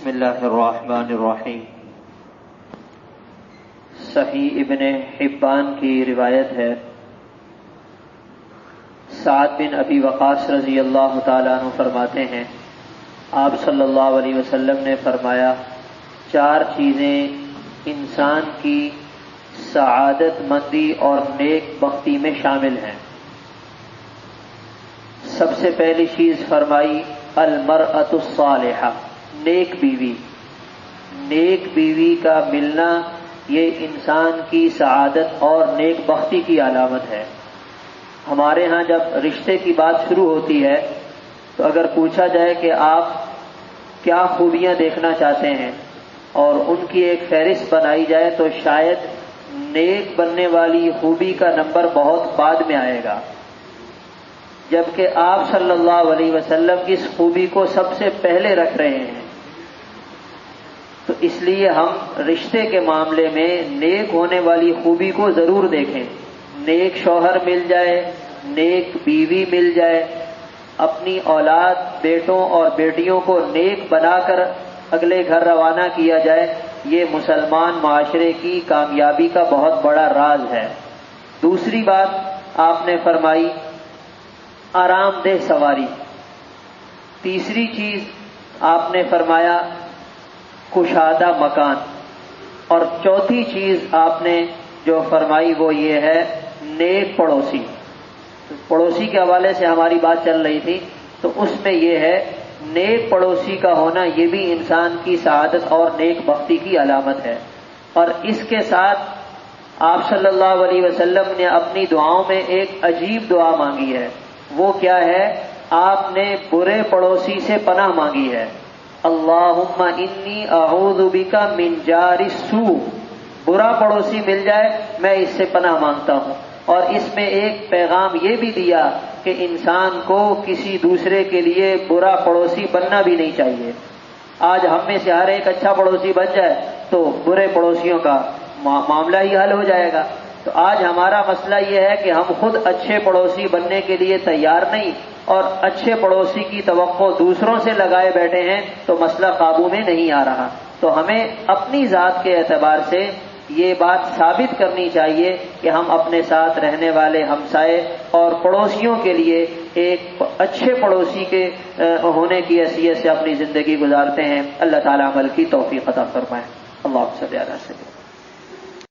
بسم اللہ الرحمن الرحیم۔ صحیح ابن حبان کی روایت ہے، سعد بن ابی وقاص رضی اللہ تعالیٰ عنہ فرماتے ہیں، آپ صلی اللہ علیہ وسلم نے فرمایا، 4 چیزیں انسان کی سعادت مندی اور نیک بختی میں شامل ہیں۔ سب سے پہلی چیز فرمائی المرأۃ الصالحہ، نیک بیوی۔ نیک بیوی کا ملنا یہ انسان کی سعادت اور نیک بختی کی علامت ہے۔ ہمارے ہاں جب رشتے کی بات شروع ہوتی ہے تو اگر پوچھا جائے کہ آپ کیا خوبیاں دیکھنا چاہتے ہیں اور ان کی ایک فہرست بنائی جائے تو شاید نیک بننے والی خوبی کا نمبر بہت بعد میں آئے گا، جبکہ آپ صلی اللہ علیہ وسلم اس خوبی کو سب سے پہلے رکھ رہے ہیں۔ تو اس لیے ہم رشتے کے معاملے میں نیک ہونے والی خوبی کو ضرور دیکھیں۔ نیک شوہر مل جائے، نیک بیوی مل جائے، اپنی اولاد بیٹوں اور بیٹیوں کو نیک بنا کر اگلے گھر روانہ کیا جائے، یہ مسلمان معاشرے کی کامیابی کا بہت بڑا راز ہے۔ دوسری بات آپ نے فرمائی آرام دہ سواری۔ تیسری چیز آپ نے فرمایا کشادہ مکان، اور چوتھی چیز آپ نے جو فرمائی وہ یہ ہے نیک پڑوسی۔ پڑوسی کے حوالے سے ہماری بات چل رہی تھی، تو اس میں یہ ہے نیک پڑوسی کا ہونا، یہ بھی انسان کی سعادت اور نیک بختی کی علامت ہے۔ اور اس کے ساتھ آپ صلی اللہ علیہ وسلم نے اپنی دعاؤں میں ایک عجیب دعا مانگی ہے۔ وہ کیا ہے؟ آپ نے برے پڑوسی سے پناہ مانگی ہے۔ اللہم انی اعوذ بک من جار السوء، برا پڑوسی مل جائے میں اس سے پناہ مانگتا ہوں۔ اور اس میں ایک پیغام یہ بھی دیا کہ انسان کو کسی دوسرے کے لیے برا پڑوسی بننا بھی نہیں چاہیے۔ آج ہم میں سے ہر ایک اچھا پڑوسی بن جائے تو برے پڑوسیوں کا معاملہ ہی حل ہو جائے گا۔ تو آج ہمارا مسئلہ یہ ہے کہ ہم خود اچھے پڑوسی بننے کے لیے تیار نہیں، اور اچھے پڑوسی کی توقع دوسروں سے لگائے بیٹھے ہیں، تو مسئلہ قابو میں نہیں آ رہا۔ تو ہمیں اپنی ذات کے اعتبار سے یہ بات ثابت کرنی چاہیے کہ ہم اپنے ساتھ رہنے والے ہمسائے اور پڑوسیوں کے لیے ایک اچھے پڑوسی کے ہونے کی حیثیت سے اپنی زندگی گزارتے ہیں۔ اللہ تعالیٰ عمل کی توفیق عطا فرمائے۔ اللہم صلی علی سیدنا